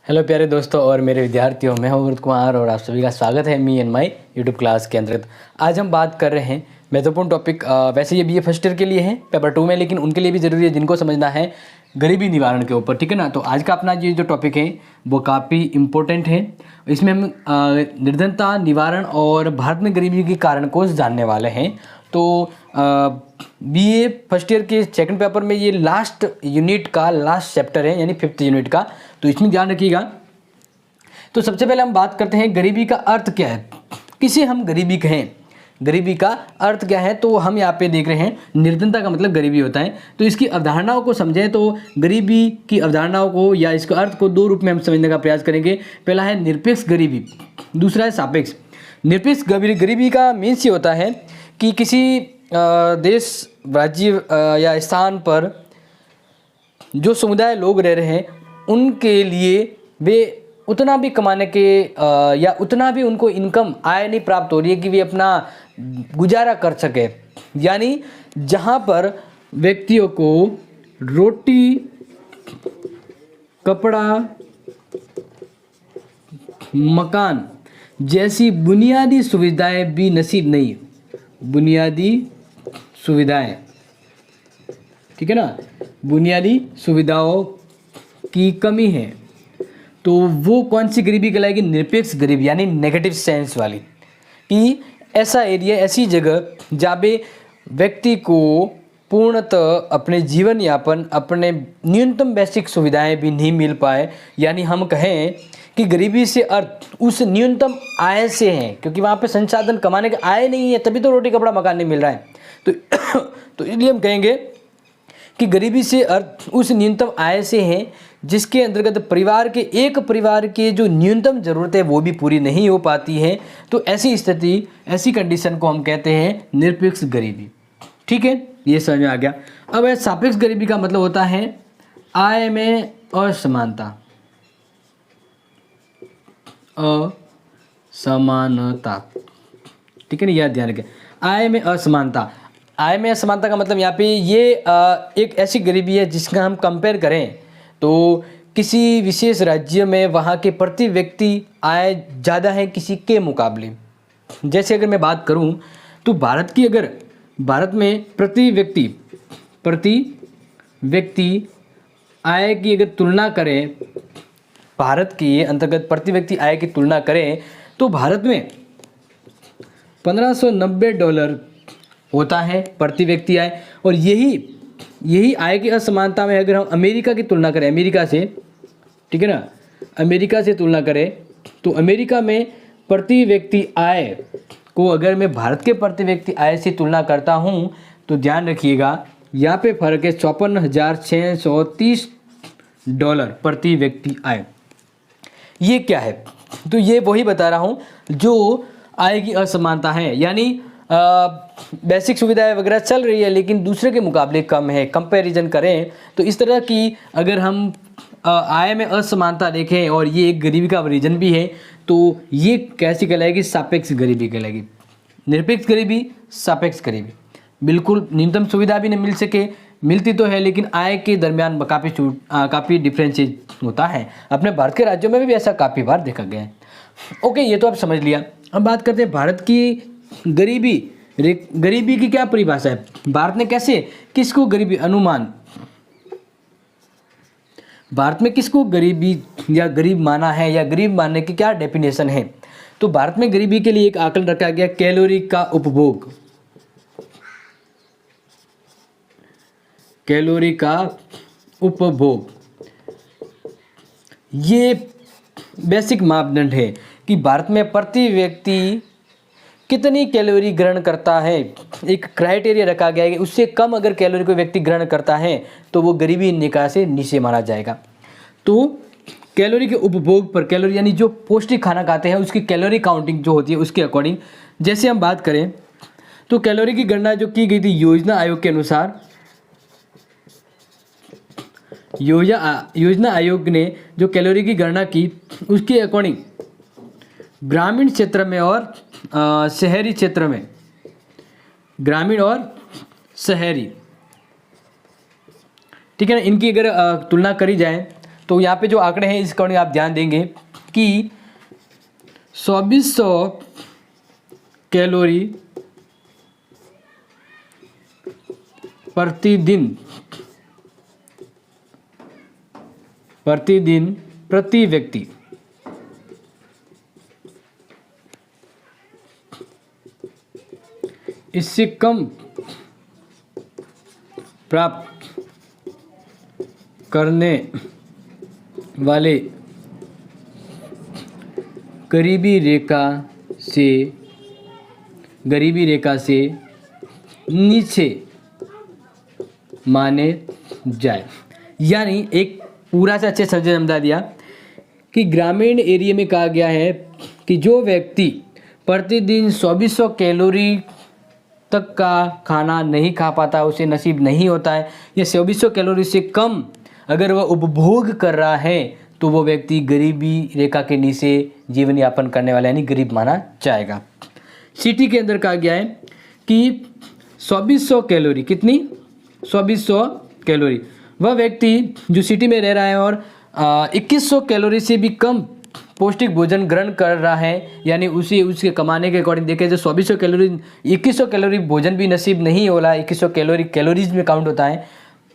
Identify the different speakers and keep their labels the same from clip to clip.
Speaker 1: Hello प्यारे दोस्तों और मेरे विद्यार्थियों, मैं हूं गुरुत कुमार और आप सभी का स्वागत है me and my YouTube class के अंतर्गत। आज हम बात कर रहे हैं महत्वपूर्ण टॉपिक। वैसे ये BA फर्स्ट ईयर के लिए है, पेपर 2 में, लेकिन उनके लिए भी ज़रूरी है जिनको समझना है गरीबी निवारण के ऊपर, ठीक है ना। तो आज का अपना ये जो टॉपिक है वो काफ़ी इम्पोर्टेंट है। इसमें हम निर्धनता निवारण और भारत में गरीबी के कारण को जानने वाले हैं। तो BA फर्स्ट ईयर के सेकंड पेपर में ये लास्ट यूनिट का लास्ट चैप्टर है, यानी 5th यूनिट का, तो इसमें ध्यान रखिएगा। तो सबसे पहले हम बात करते हैं गरीबी का अर्थ क्या है, किसे हम गरीबी कहें, गरीबी का अर्थ क्या है। तो हम यहाँ पे देख रहे हैं निर्धनता का मतलब गरीबी होता है। तो इसकी अवधारणाओं को समझें तो गरीबी की अवधारणाओं को या इसके अर्थ को 2 रूप में हम समझने का प्रयास करेंगे। पहला है निरपेक्ष गरीबी, दूसरा है सापेक्ष। निरपेक्ष गरीबी का मीन्स ये होता है कि किसी देश, राज्य या स्थान पर जो समुदाय लोग रह रहे हैं उनके लिए वे उतना भी कमाने के या उतना भी उनको इनकम आय नहीं प्राप्त हो रही है कि वे अपना गुजारा कर सके। यानी जहाँ पर व्यक्तियों को रोटी, कपड़ा, मकान जैसी बुनियादी सुविधाएं भी नसीब नहीं, बुनियादी सुविधाएं, ठीक है ना, बुनियादी सुविधाओं की कमी है, तो वो कौन सी गरीबी कहलाएगी? निरपेक्ष गरीबी, यानी नेगेटिव सेंस वाली। कि ऐसा एरिया, ऐसी जगह जहाँ पे व्यक्ति को पूर्णतः अपने जीवन यापन, अपने न्यूनतम बेसिक सुविधाएं भी नहीं मिल पाए। यानी हम कहें कि गरीबी से अर्थ उस न्यूनतम आय से है, क्योंकि वहाँ पे संसाधन कमाने का आय नहीं है, तभी तो रोटी कपड़ा मकान नहीं मिल रहा है। तो इसलिए हम कहेंगे कि गरीबी से अर्थ उस न्यूनतम आय से है जिसके अंतर्गत एक परिवार के जो न्यूनतम ज़रूरत है वो भी पूरी नहीं हो पाती है। तो ऐसी स्थिति, ऐसी कंडीशन को हम कहते हैं निरपेक्ष गरीबी। ठीक है, ये समझ में आ गया। अब सापेक्ष गरीबी का मतलब होता है आय में असमानता, ठीक है ना, यह ध्यान रखें। आय में असमानता, आय में असमानता का मतलब यहाँ पे ये एक ऐसी गरीबी है जिसका हम कंपेयर करें तो किसी विशेष राज्य में वहाँ के प्रति व्यक्ति आय ज़्यादा है किसी के मुकाबले। जैसे अगर मैं बात करूँ तो भारत में प्रति व्यक्ति आय की अगर तुलना करें, भारत के अंतर्गत प्रति व्यक्ति आय की तुलना करें तो भारत में $1590 होता है प्रति व्यक्ति आय। और यही आय की असमानता में अगर हम अमेरिका की तुलना करें, अमेरिका से, ठीक है ना, अमेरिका से तुलना करें तो अमेरिका में प्रति व्यक्ति आय को अगर मैं भारत के प्रति व्यक्ति आय से तुलना करता हूं तो ध्यान रखिएगा यहाँ पे फर्क है $56,630 प्रति व्यक्ति आय। ये क्या है? तो ये वही बता रहा हूँ जो आय की असमानता है, यानी बेसिक सुविधाएं वगैरह चल रही है लेकिन दूसरे के मुकाबले कम है, कंपैरिजन करें तो इस तरह की अगर हम आय में असमानता देखें और ये एक गरीबी का रीजन भी है तो ये कैसी कहलाएगी? सापेक्ष गरीबी कहलाएगी। निरपेक्ष गरीबी, सापेक्ष गरीबी, बिल्कुल न्यूनतम सुविधा भी नहीं मिल सके, मिलती तो है लेकिन आय के दरमियान काफ़ी डिफरेंसेस होता है। अपने भारत के राज्यों में भी ऐसा काफ़ी बार देखा गया है। ओके, ये तो आप समझ लिया। अब बात करते हैं भारत की गरीबी की क्या परिभाषा है, भारत ने किसको गरीबी अनुमान, भारत में किसको गरीबी या गरीब माना है या गरीब मानने की क्या डेफिनेशन है। तो भारत में गरीबी के लिए एक आकलन रखा गया कैलोरी का उपभोग, कैलोरी का उपभोग। ये बेसिक मापदंड है कि भारत में प्रति व्यक्ति कितनी कैलोरी ग्रहण करता है। एक क्राइटेरिया रखा गया है कि उससे कम अगर कैलोरी कोई व्यक्ति ग्रहण करता है तो वो गरीबी निकाय से नीचे माना जाएगा। तो कैलोरी के उपभोग पर, कैलोरी यानी जो पौष्टिक खाना खाते हैं उसकी कैलोरी काउंटिंग जो होती है उसके अकॉर्डिंग जैसे हम बात करें तो कैलोरी की गणना जो की गई थी योजना आयोग के अनुसार, योजना आयोग ने जो कैलोरी की गणना की उसके अकॉर्डिंग ग्रामीण क्षेत्र में और शहरी क्षेत्र में, ग्रामीण और शहरी, ठीक है ना, इनकी अगर तुलना करी जाए तो यहाँ पे जो आंकड़े हैं इस अकॉर्डिंग आप ध्यान देंगे कि 2400 कैलोरी प्रतिदिन प्रति व्यक्ति इससे कम प्राप्त करने वाले गरीबी रेखा से नीचे माने जाए। यानी एक पूरा से अच्छे से समझा दिया कि ग्रामीण एरिया में कहा गया है कि जो व्यक्ति प्रतिदिन 2400 कैलोरी तक का खाना नहीं खा पाता, उसे नसीब नहीं होता है, या 2400 कैलोरी से कम अगर वह उपभोग कर रहा है तो वो व्यक्ति गरीबी रेखा के नीचे जीवन यापन करने वाला यानी गरीब माना जाएगा। सिटी के अंदर कहा गया है कि 2400 कैलोरी, कितनी 2400 कैलोरी, वह व्यक्ति जो सिटी में रह रहा है और 2100 कैलोरी से भी कम पौष्टिक भोजन ग्रहण कर रहा है, यानी उसके कमाने के अकॉर्डिंग देखें तो 2400 कैलोरी 2100 कैलोरी भोजन भी नसीब नहीं हो रहा, 2100 कैलोरी कैलोरीज में काउंट होता है,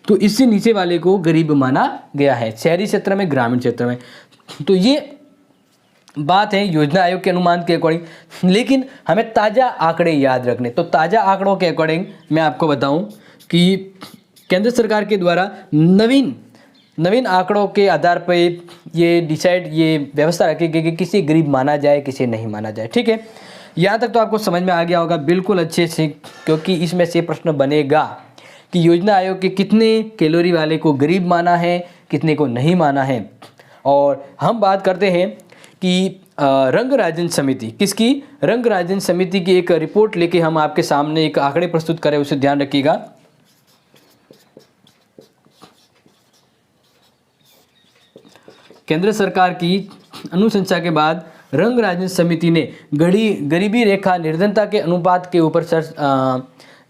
Speaker 1: तो इससे नीचे वाले को गरीब माना गया है, शहरी क्षेत्र में, ग्रामीण क्षेत्र में। तो ये बात है योजना आयोग के अनुमान के अकॉर्डिंग। लेकिन हमें ताज़ा आंकड़े याद रखने, तो ताज़ा आंकड़ों के अकॉर्डिंग मैं आपको बताऊं कि केंद्र सरकार के द्वारा नवीन आंकड़ों के आधार पर ये व्यवस्था रखी गई कि किसे गरीब माना जाए, किसे नहीं माना जाए। ठीक है, यहाँ तक तो आपको समझ में आ गया होगा बिल्कुल अच्छे से, क्योंकि इसमें से प्रश्न बनेगा कि योजना आयोग के कितने कैलोरी वाले को गरीब माना है, कितने को नहीं माना है। और हम बात करते हैं कि रंगराजन समिति, किसकी, रंगराजन समिति की एक रिपोर्ट लेके हम आपके सामने एक आंकड़े प्रस्तुत करें, उसे ध्यान रखिएगा। केंद्र सरकार की अनुशंसा के बाद रंगराजन समिति ने गरीबी रेखा निर्धनता के अनुपात के ऊपर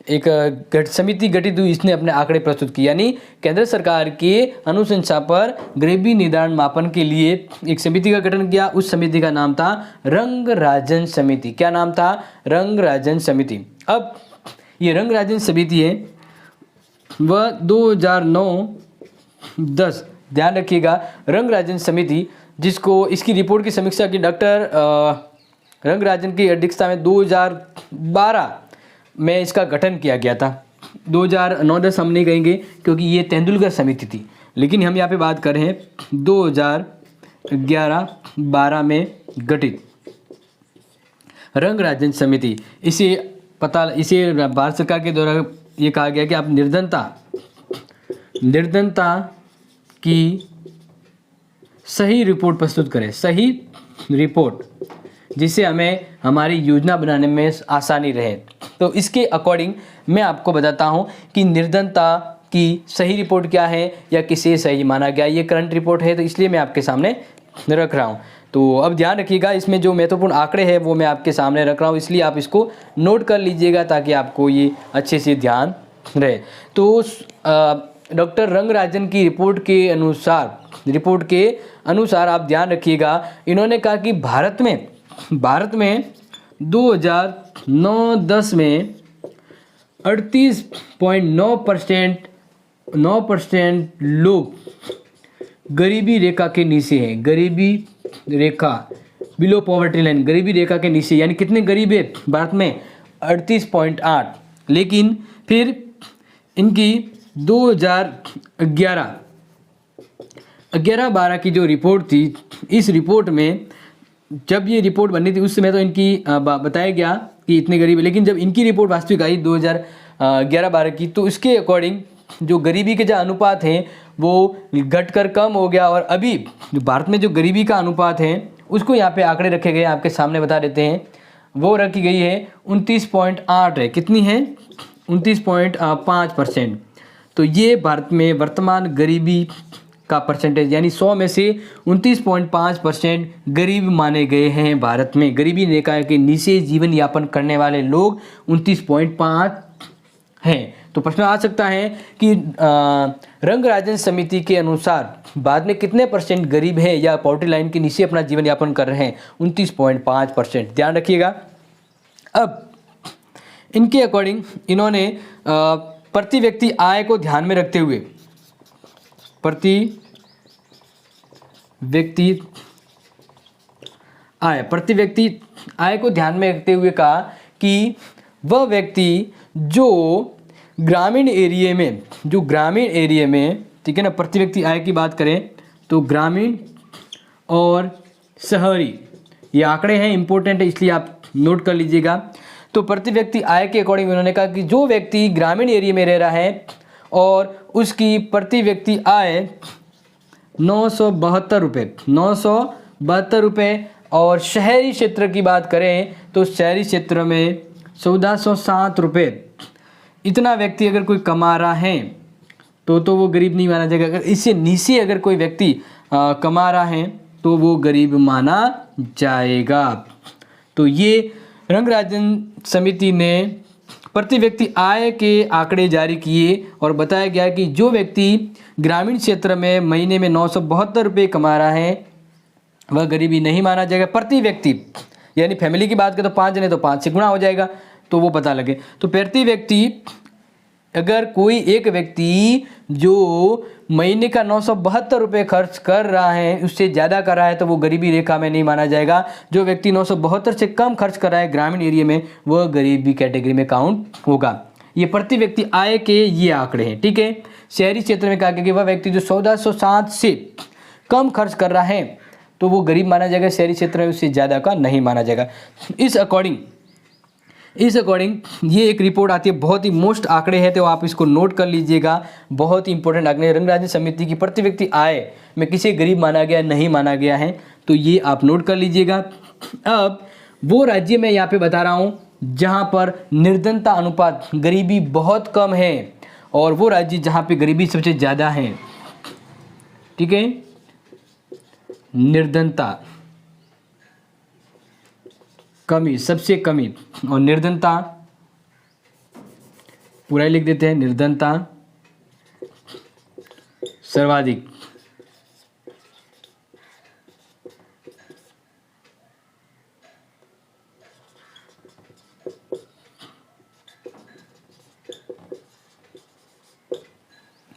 Speaker 1: एक समिति गठित हुई, इसने अपने आंकड़े प्रस्तुत किए। यानी केंद्र सरकार के अनुशंसा पर गरीबी निर्धारण मापन के लिए एक समिति का गठन किया। उस समिति का नाम था रंगराजन समिति। क्या नाम था, रंगराजन समिति। अब ये रंगराजन समिति है वह 2009-10, ध्यान रखिएगा, रंगराजन समिति जिसको इसकी रिपोर्ट की समीक्षा की डॉक्टर रंगराजन की अध्यक्षता में 2012 में इसका गठन किया गया था। 2009-10 हम नहीं कहेंगे क्योंकि ये तेंदुलकर समिति थी, लेकिन हम यहाँ पे बात कर रहे हैं 2011-12 में गठित रंगराजन समिति। इसे भारत सरकार के द्वारा ये कहा गया कि आप निर्धनता की सही रिपोर्ट प्रस्तुत करें, सही रिपोर्ट, जिससे हमें हमारी योजना बनाने में आसानी रहे। तो इसके अकॉर्डिंग मैं आपको बताता हूं कि निर्धनता की सही रिपोर्ट क्या है या किसे सही माना गया। ये करंट रिपोर्ट है तो इसलिए मैं आपके सामने रख रहा हूं। तो अब ध्यान रखिएगा, इसमें जो महत्वपूर्ण आंकड़े हैं वो मैं आपके सामने रख रहा हूं, इसलिए आप इसको नोट कर लीजिएगा ताकि आपको ये अच्छे से ध्यान रहे। तो डॉक्टर रंगराजन की रिपोर्ट के अनुसार आप ध्यान रखिएगा, इन्होंने कहा कि भारत में 2009-10 में 38.9% लोग गरीबी रेखा के नीचे हैं। गरीबी रेखा, बिलो पॉवर्टी लाइन, गरीबी रेखा के नीचे, यानी कितने गरीब है भारत में, 38.8। लेकिन फिर इनकी 2011-12 की जो रिपोर्ट थी, इस रिपोर्ट में जब ये रिपोर्ट बननी थी उस समय तो इनकी बताया गया कि इतने गरीब है, लेकिन जब इनकी रिपोर्ट वास्तविक आई 2011-12 की, तो इसके अकॉर्डिंग जो गरीबी के जो अनुपात हैं वो घटकर कम हो गया। और अभी जो भारत में जो गरीबी का अनुपात है उसको यहाँ पे आंकड़े रखे गए, आपके सामने बता देते हैं। वो रखी गई है 29.8 है। कितनी है, 29.5%। तो ये भारत में वर्तमान गरीबी का परसेंटेज, यानी 100 में से 29.5% गरीब माने गए हैं भारत में। गरीबी रेखा के नीचे जीवन यापन करने वाले लोग 29.5 हैं। तो प्रश्न आ सकता है कि रंगराजन समिति के अनुसार भारत में कितने % गरीब हैं या पॉवर्टी लाइन के नीचे अपना जीवन यापन कर रहे हैं? 29.5%। ध्यान रखिएगा। अब इनके अकॉर्डिंग इन्होंने प्रति व्यक्ति आय को ध्यान में रखते हुए प्रति व्यक्ति आय को ध्यान में रखते हुए कहा कि वह व्यक्ति जो ग्रामीण एरिया में ठीक है ना, प्रति व्यक्ति आय की बात करें तो ग्रामीण और शहरी ये आंकड़े हैं, इंपॉर्टेंट है, इसलिए आप नोट कर लीजिएगा। तो प्रति व्यक्ति आय के अकॉर्डिंग उन्होंने कहा कि जो व्यक्ति ग्रामीण एरिया में रह रहा है और उसकी प्रति व्यक्ति आय 972 रुपये और शहरी क्षेत्र की बात करें तो शहरी क्षेत्र में 1407 रुपये, इतना व्यक्ति अगर कोई कमा रहा है तो वो गरीब नहीं माना जाएगा। अगर इससे नीचे अगर कोई व्यक्ति कमा रहा है तो वो गरीब माना जाएगा। तो ये रंगराजन समिति ने प्रति व्यक्ति आय के आंकड़े जारी किए और बताया गया कि जो व्यक्ति ग्रामीण क्षेत्र में महीने में 972 रुपये कमा रहा है वह गरीबी नहीं माना जाएगा। प्रति व्यक्ति यानी फैमिली की बात करें तो 5 जने तो 5 से गुणा हो जाएगा, तो वो पता लगे। तो प्रति व्यक्ति अगर कोई एक व्यक्ति जो महीने का 972 रुपये खर्च कर रहा है उससे ज़्यादा कर रहा है तो वो गरीबी रेखा में नहीं माना जाएगा। जो व्यक्ति 972 से कम खर्च कर रहा है ग्रामीण एरिया में वह गरीबी कैटेगरी में काउंट होगा। ये प्रति व्यक्ति आय के ये आंकड़े हैं, ठीक है। शहरी क्षेत्र में कहा गया कि वह व्यक्ति जो 1407 से कम खर्च कर रहा है तो वो गरीब माना जाएगा, शहरी क्षेत्र में उससे ज़्यादा का नहीं माना जाएगा। इस अकॉर्डिंग ये एक रिपोर्ट आती है, बहुत ही मोस्ट आंकड़े हैं तो आप इसको नोट कर लीजिएगा। बहुत ही इंपॉर्टेंट आंकड़े रंगराजन समिति की प्रति व्यक्ति आय में किसे गरीब माना गया नहीं माना गया है, तो ये आप नोट कर लीजिएगा। अब वो राज्य मैं यहाँ पे बता रहा हूँ जहाँ पर निर्धनता अनुपात गरीबी बहुत कम है और वो राज्य जहाँ पे गरीबी सबसे ज़्यादा है, ठीक है। निर्धनता कमी सबसे कमी और निर्धनता पूरा ही लिख देते हैं, निर्धनता सर्वाधिक।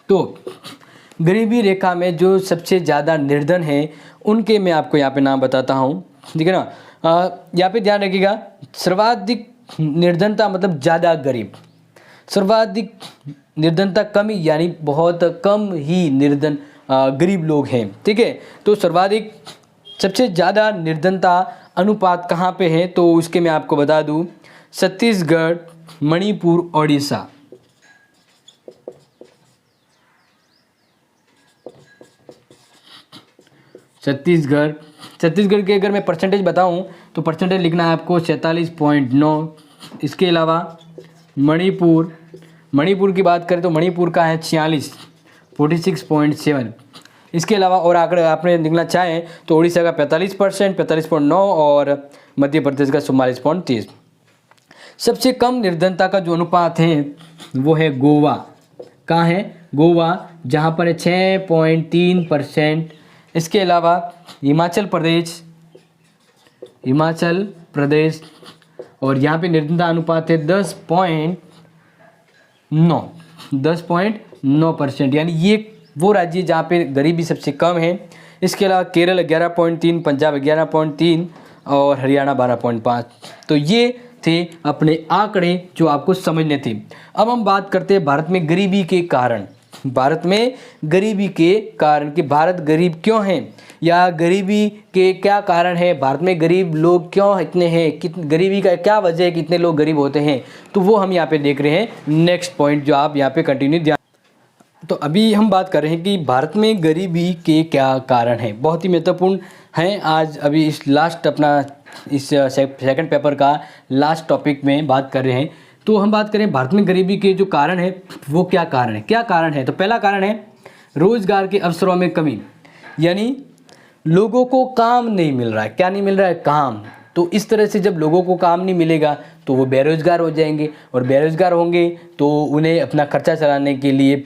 Speaker 1: तो गरीबी रेखा में जो सबसे ज़्यादा निर्धन है उनके मैं आपको यहाँ पे नाम बताता हूँ, ठीक है ना। यहाँ पे ध्यान रखिएगा, सर्वाधिक निर्धनता मतलब ज़्यादा गरीब, सर्वाधिक निर्धनता कमी यानी बहुत कम ही निर्धन गरीब लोग हैं, ठीक है। तो सर्वाधिक सबसे ज़्यादा निर्धनता अनुपात कहाँ पे है तो उसके मैं आपको बता दूँ, छत्तीसगढ़, मणिपुर, ओडिशा। छत्तीसगढ़ के अगर मैं परसेंटेज बताऊं तो परसेंटेज लिखना है आपको 46.9। इसके अलावा मणिपुर की बात करें तो मणिपुर का है 46.7। इसके अलावा और आंकड़े आपने लिखना चाहें तो उड़ीसा का 45%, 45.9 और मध्य प्रदेश का 44.30। सबसे कम निर्धनता का जो अनुपात है वो है गोवा। कहाँ है? गोवा, जहाँ पर है 6.3%। इसके अलावा हिमाचल प्रदेश और यहाँ पे निर्धनता अनुपात है 10.9%, यानी ये वो राज्य जहाँ पे गरीबी सबसे कम है। इसके अलावा केरल 11.3, पंजाब 11.3 और हरियाणा 12.5। तो ये थे अपने आंकड़े जो आपको समझने थे। अब हम बात करते हैं भारत में गरीबी के कारण। कि भारत गरीब क्यों है या गरीबी के क्या कारण है, भारत में गरीब लोग क्यों इतने हैं, गरीबी का क्या वजह है कि इतने लोग गरीब होते हैं, तो वो हम यहाँ पे देख रहे हैं नेक्स्ट पॉइंट जो आप यहाँ पे कंटिन्यू ध्यान। तो अभी हम बात कर रहे हैं कि भारत में गरीबी के क्या कारण हैं, बहुत ही महत्वपूर्ण हैं। आज अभी इस लास्ट अपना इस सेकंड पेपर का लास्ट टॉपिक में बात कर रहे हैं। तो हम बात करें भारत में गरीबी के जो कारण है वो क्या कारण है। तो पहला कारण है रोजगार के अवसरों में कमी, यानी लोगों को काम नहीं मिल रहा है। क्या नहीं मिल रहा है? काम। तो इस तरह से जब लोगों को काम नहीं मिलेगा तो वो बेरोज़गार हो जाएंगे, और बेरोज़गार होंगे तो उन्हें अपना खर्चा चलाने के लिए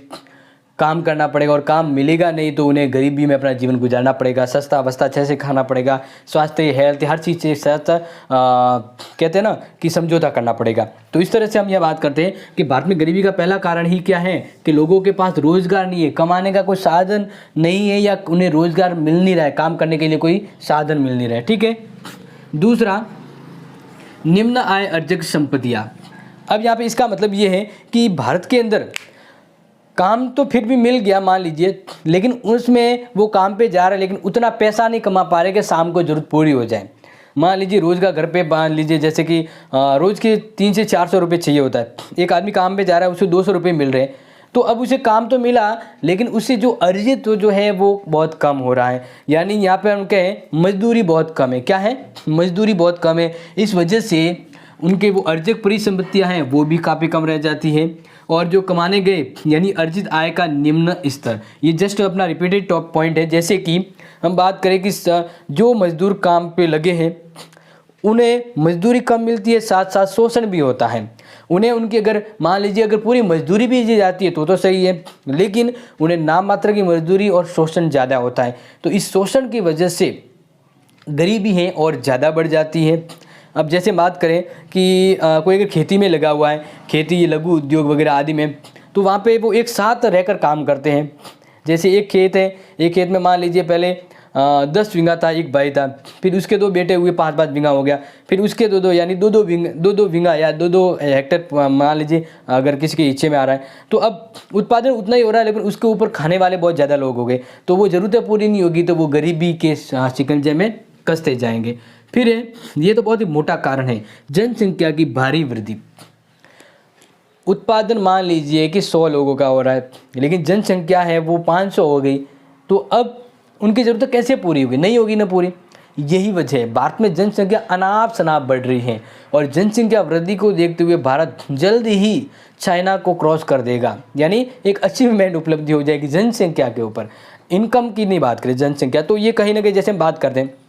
Speaker 1: काम करना पड़ेगा, और काम मिलेगा नहीं तो उन्हें गरीबी में अपना जीवन गुजारना पड़ेगा, सस्ता वस्ता अच्छे से खाना पड़ेगा, स्वास्थ्य हेल्थ हर चीज़ से सस्ता कहते हैं ना कि समझौता करना पड़ेगा। तो इस तरह से हम यह बात करते हैं कि भारत में गरीबी का पहला कारण ही क्या है कि लोगों के पास रोज़गार नहीं है, कमाने का कोई साधन नहीं है, या उन्हें रोज़गार मिल नहीं रहा है, काम करने के लिए कोई साधन मिल नहीं रहा है। ठीक है। दूसरा, निम्न आय अर्जक संपत्तियाँ। अब यहाँ पे इसका मतलब ये है कि भारत के अंदर काम तो फिर भी मिल गया मान लीजिए, लेकिन उसमें वो काम पे जा रहा है लेकिन उतना पैसा नहीं कमा पा रहे कि शाम को ज़रूरत पूरी हो जाए। मान लीजिए रोज़ का घर पे मान लीजिए जैसे कि रोज़ के 300 से 400 रुपये चाहिए होता है, एक आदमी काम पे जा रहा है उसे 200 रुपये मिल रहे हैं, तो अब उसे काम तो मिला लेकिन उससे जो अर्जित जो है वो बहुत कम हो रहा है, यानी यहाँ पे हम कहें मजदूरी बहुत कम है। क्या है? मजदूरी बहुत कम है। इस वजह से उनके वो अर्जक परिसंपत्तियाँ हैं वो भी काफ़ी कम रह जाती हैं, और जो कमाने गए यानी अर्जित आय का निम्न स्तर, ये जस्ट अपना रिपीटेड टॉप पॉइंट है। जैसे कि हम बात करें कि जो मजदूर काम पे लगे हैं उन्हें मजदूरी कम मिलती है, साथ साथ शोषण भी होता है उन्हें। उनकी अगर मान लीजिए अगर पूरी मजदूरी भी दी जाती है तो सही है, लेकिन उन्हें नाम मात्र की मजदूरी और शोषण ज़्यादा होता है। तो इस शोषण की वजह से गरीबी है और ज़्यादा बढ़ जाती है। अब जैसे बात करें कि कोई अगर खेती में लगा हुआ है, खेती लघु उद्योग वगैरह आदि में, तो वहाँ पे वो एक साथ रहकर काम करते हैं। जैसे एक खेत है, एक खेत में मान लीजिए पहले 10 बीघा था, एक भाई था, फिर उसके 2 बेटे हुए, 5-5 बीघा हो गया, फिर उसके 2-2 यानी 2-2 बीघा या 2-2 हेक्टेयर मान लीजिए अगर किसी के हिस्से में आ रहा है, तो अब उत्पादन उतना ही हो रहा है लेकिन उसके ऊपर खाने वाले बहुत ज़्यादा लोग हो गए, तो वो ज़रूरतें पूरी नहीं होगी, तो वो गरीबी के शिकंजे में कसते जाएंगे। फिर ये तो बहुत ही मोटा कारण है, जनसंख्या की भारी वृद्धि। उत्पादन मान लीजिए कि 100 लोगों का हो रहा है, लेकिन जनसंख्या है वो 500 हो गई, तो अब उनकी ज़रूरत कैसे पूरी होगी? नहीं होगी ना पूरी। यही वजह है भारत में जनसंख्या अनाप शनाप बढ़ रही है, और जनसंख्या वृद्धि को देखते हुए भारत जल्द ही चाइना को क्रॉस कर देगा, यानी एक अचीवमेंट उपलब्धि हो जाएगी जनसंख्या के ऊपर। इनकम की नहीं बात करें, जनसंख्या तो ये कहीं ना कहीं जैसे हम बात करते हैं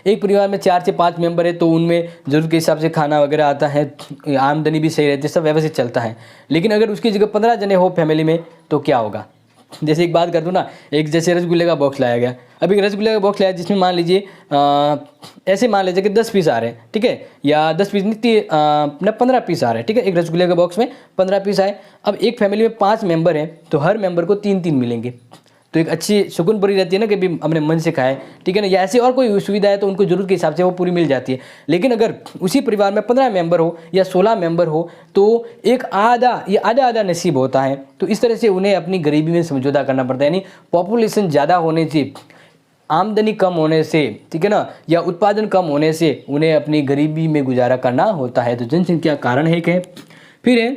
Speaker 1: एक परिवार में 4 से 5 मेंबर है तो उनमें ज़रूरत के हिसाब से खाना वगैरह आता है, आमदनी भी सही रहती है, सब व्यवस्थित चलता है। लेकिन अगर उसकी जगह 15 जने हो फैमिली में तो क्या होगा? जैसे एक बात कर दूँ ना, एक जैसे रसगुल्ले का बॉक्स लाया गया, अब एक रसगुल्ले का बॉक्स लाया जिसमें मान लीजिए ऐसे मान लीजिए कि 10 पीस आ रहे हैं, ठीक है, या 10 पीस नहीं 15 पीस आ रहे हैं, ठीक है, एक रसगुल्ले के बॉक्स में 15 पीस आए। अब एक फैमिली में 5 मेंबर हैं तो हर मेंबर को 3-3 मिलेंगे, तो एक अच्छी सुकून भरी रहती है ना कि भी अपने मन से खाए, ठीक है ना, या ऐसी और कोई सुविधा है तो उनको ज़रूरत के हिसाब से वो पूरी मिल जाती है। लेकिन अगर उसी परिवार में 15 मेंबर हो या 16 मेंबर हो तो एक आधा नसीब होता है। तो इस तरह से उन्हें अपनी गरीबी में समझौता करना पड़ता है, यानी पॉपुलेशन ज़्यादा होने से, आमदनी कम होने से, ठीक है ना, या उत्पादन कम होने से उन्हें अपनी गरीबी में गुजारा करना होता है। तो जनसंख्या कारण है कि फिर है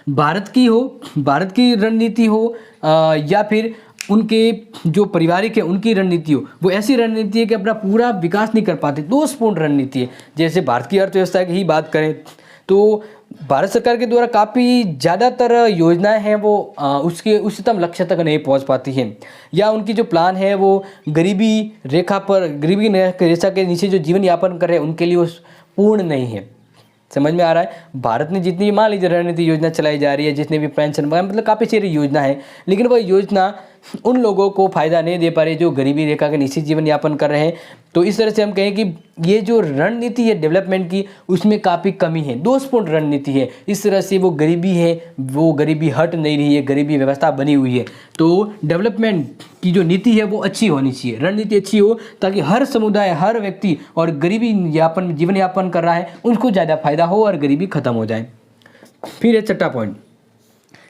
Speaker 1: भारत की रणनीति हो या फिर उनके जो पारिवारिक है उनकी रणनीति हो, वो ऐसी रणनीति है कि अपना पूरा विकास नहीं कर पाते, दोषपूर्ण रणनीति है। जैसे भारत की अर्थव्यवस्था की ही बात करें तो भारत सरकार के द्वारा काफ़ी ज़्यादातर योजनाएं हैं वो उसके उच्चतम लक्ष्य तक नहीं पहुंच पाती हैं, या उनकी जो प्लान है वो गरीबी रेखा के नीचे जो जीवन यापन कर रहे हैं उनके लिए वो पूर्ण नहीं है। समझ में आ रहा है? भारत ने जितनी मान लीजिए रणनीति योजना चलाई जा रही है, जितने भी पेंशन मतलब काफ़ी सारी योजना है, लेकिन वह योजना उन लोगों को फ़ायदा नहीं दे पा रही जो गरीबी रेखा के नीचे जीवन यापन कर रहे हैं। तो इस तरह से हम कहें कि ये जो रणनीति है डेवलपमेंट की उसमें काफ़ी कमी है, दोषपूर्ण रणनीति है। इस तरह से वो गरीबी हट नहीं रही है, गरीबी व्यवस्था बनी हुई है। तो डेवलपमेंट की जो नीति है वो अच्छी होनी चाहिए, रणनीति अच्छी हो ताकि हर समुदाय, हर व्यक्ति और जीवन यापन कर रहा है उनको ज़्यादा फायदा हो और गरीबी खत्म हो जाए। फिर है छठा पॉइंट,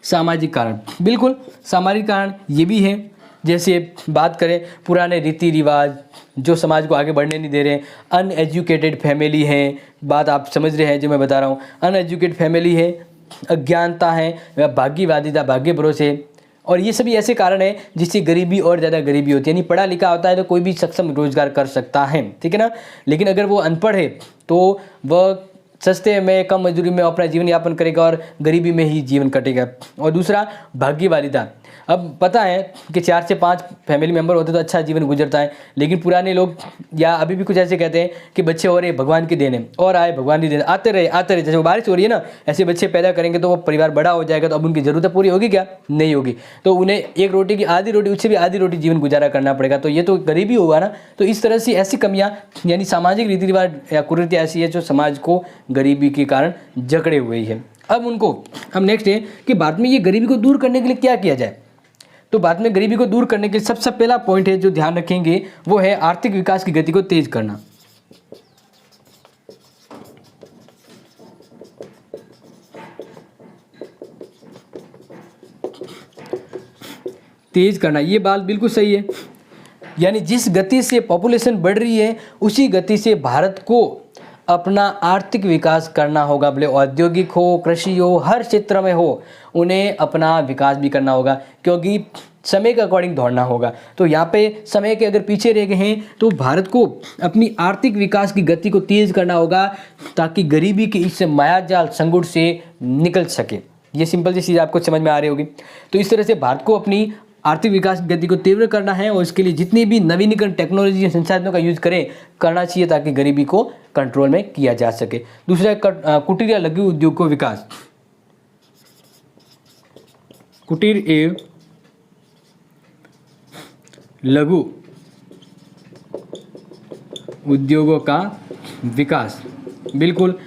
Speaker 1: सामाजिक कारण। बिल्कुल सामाजिक कारण ये भी है, जैसे बात करें पुराने रीति रिवाज जो समाज को आगे बढ़ने नहीं दे रहे हैं, अनएजुकेटेड फैमिली है, बात आप समझ रहे हैं जो मैं बता रहा हूँ, अनएजुकेटेड फैमिली है, अज्ञानता है, भाग्यवादिता, भाग्य भरोसे, और ये सभी ऐसे कारण हैं जिससे गरीबी और ज़्यादा गरीबी होती है। यानी पढ़ा लिखा होता है तो कोई भी सक्षम रोजगार कर सकता है, ठीक है ना, लेकिन अगर वो अनपढ़ है तो वह सस्ते में कम मजदूरी में अपना जीवन यापन करेगा और गरीबी में ही जीवन कटेगा। और दूसरा भाग्यवादिता, अब पता है कि 4 से 5 फैमिली मेम्बर होते तो अच्छा जीवन गुजरता है, लेकिन पुराने लोग या अभी भी कुछ ऐसे कहते हैं कि बच्चे हो रहे भगवान की देन है, और आए भगवान की देन, आते रहे। जैसे वो बारिश हो रही है ना, ऐसे बच्चे पैदा करेंगे तो वो परिवार बड़ा हो जाएगा, तो अब उनकी ज़रूरतें पूरी होगी क्या? नहीं होगी। तो उन्हें एक रोटी की आधी रोटी, उससे भी आधी रोटी जीवन गुजारा करना पड़ेगा, तो ये तो गरीबी होगा ना। तो इस तरह से ऐसी कमियाँ, यानी सामाजिक रीति रिवाज या कुरीतियाँ ऐसी है जो समाज को गरीबी के कारण जकड़े हुए है। अब नेक्स्ट है कि भारत में ये गरीबी को दूर करने के लिए क्या किया जाए। तो भारत में गरीबी को दूर करने के सबसे पहला पॉइंट है जो ध्यान रखेंगे वो है आर्थिक विकास की गति को तेज करना। तेज करना, ये बात बिल्कुल सही है। यानी जिस गति से पॉपुलेशन बढ़ रही है उसी गति से भारत को अपना आर्थिक विकास करना होगा, भले औद्योगिक हो, कृषि हो, हर क्षेत्र में हो, उन्हें अपना विकास भी करना होगा, क्योंकि समय के अकॉर्डिंग दौड़ना होगा। तो यहाँ पे समय के अगर पीछे रह गए हैं तो भारत को अपनी आर्थिक विकास की गति को तेज करना होगा ताकि गरीबी के इस मायाजाल संकट से निकल सके। ये सिंपल सी चीज़ आपको समझ में आ रही होगी। तो इस तरह से भारत को अपनी आर्थिक विकास की गति को तीव्र करना है और इसके लिए जितनी भी नवीनीकरण टेक्नोलॉजी या संसाधनों का यूज करना चाहिए ताकि गरीबी को कंट्रोल में किया जा सके। दूसरा कुटीर या लघु उद्योग को विकास। कुटीर एवं लघु उद्योगों का विकास, बिल्कुल।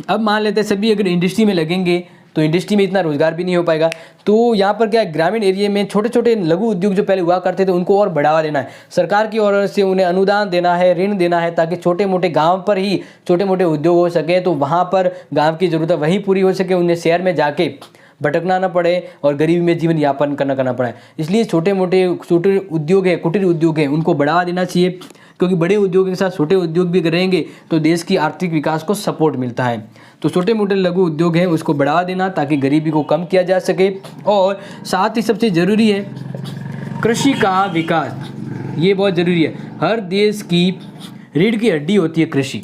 Speaker 1: अब मान लेते हैं सभी अगर इंडस्ट्री में लगेंगे तो इंडस्ट्री में इतना रोजगार भी नहीं हो पाएगा। तो यहाँ पर क्या है, ग्रामीण एरिया में छोटे छोटे लघु उद्योग जो पहले हुआ करते थे उनको और बढ़ावा देना है, सरकार की ओर से उन्हें अनुदान देना है, ऋण देना है, ताकि छोटे मोटे गांव पर ही छोटे मोटे उद्योग हो सके, तो वहाँ पर गांव की ज़रूरत वहीं पूरी हो सके, उन्हें शहर में जाके भटकना ना पड़े और गरीबी में जीवन यापन करना पड़े। इसलिए छोटे उद्योग है, कुटीर उद्योग है, उनको बढ़ावा देना चाहिए, क्योंकि बड़े उद्योग के साथ छोटे उद्योग भी रहेंगे तो देश की आर्थिक विकास को सपोर्ट मिलता है। तो छोटे मोटे लघु उद्योग हैं उसको बढ़ावा देना ताकि गरीबी को कम किया जा सके। और साथ ही सबसे ज़रूरी है कृषि का विकास, ये बहुत ज़रूरी है। हर देश की रीढ़ की हड्डी होती है कृषि,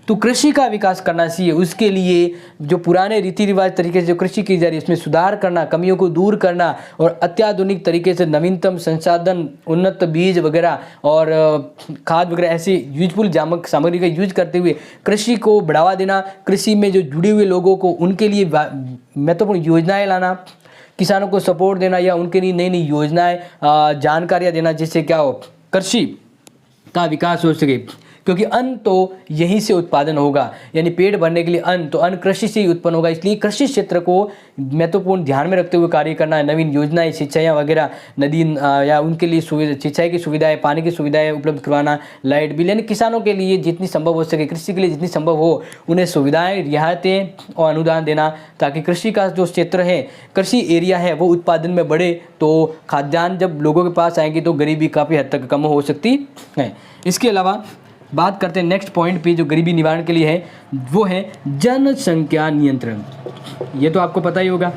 Speaker 1: तो कृषि का विकास करना चाहिए। उसके लिए जो पुराने रीति रिवाज तरीके से जो कृषि की जा रही है उसमें सुधार करना, कमियों को दूर करना और अत्याधुनिक तरीके से नवीनतम संसाधन, उन्नत बीज वगैरह और खाद वगैरह ऐसी यूजफुल सामग्री का यूज करते हुए कृषि को बढ़ावा देना। कृषि में जो जुड़े हुए लोगों को उनके लिए महत्वपूर्ण योजनाएं लाना, किसानों को सपोर्ट देना या उनके लिए नई नई योजनाएं जानकारियाँ देना, जिससे क्या हो कृषि का विकास हो सके। क्योंकि अन्न तो यहीं से उत्पादन होगा, यानी पेट भरने के लिए अन्न, तो अन्न कृषि से ही उत्पन्न होगा। इसलिए कृषि क्षेत्र को महत्वपूर्ण ध्यान में रखते हुए कार्य करना है। नवीन योजनाएं, सिंचाई वगैरह, नदी या उनके लिए सिंचाई की सुविधाएं, पानी की सुविधाएं उपलब्ध करवाना, लाइट बिल, यानी किसानों के लिए जितनी संभव हो सके, कृषि के लिए जितनी संभव हो उन्हें सुविधाएं, रियायतें और अनुदान देना, ताकि कृषि का जो क्षेत्र है, कृषि एरिया है, वो उत्पादन में बढ़े। तो खाद्यान्न जब लोगों के पास आएंगे तो गरीबी काफ़ी हद तक कम हो सकती है। इसके अलावा बात करते हैं नेक्स्ट पॉइंट पे जो गरीबी निवारण के लिए है, वो है जनसंख्या नियंत्रण। ये तो आपको पता ही होगा,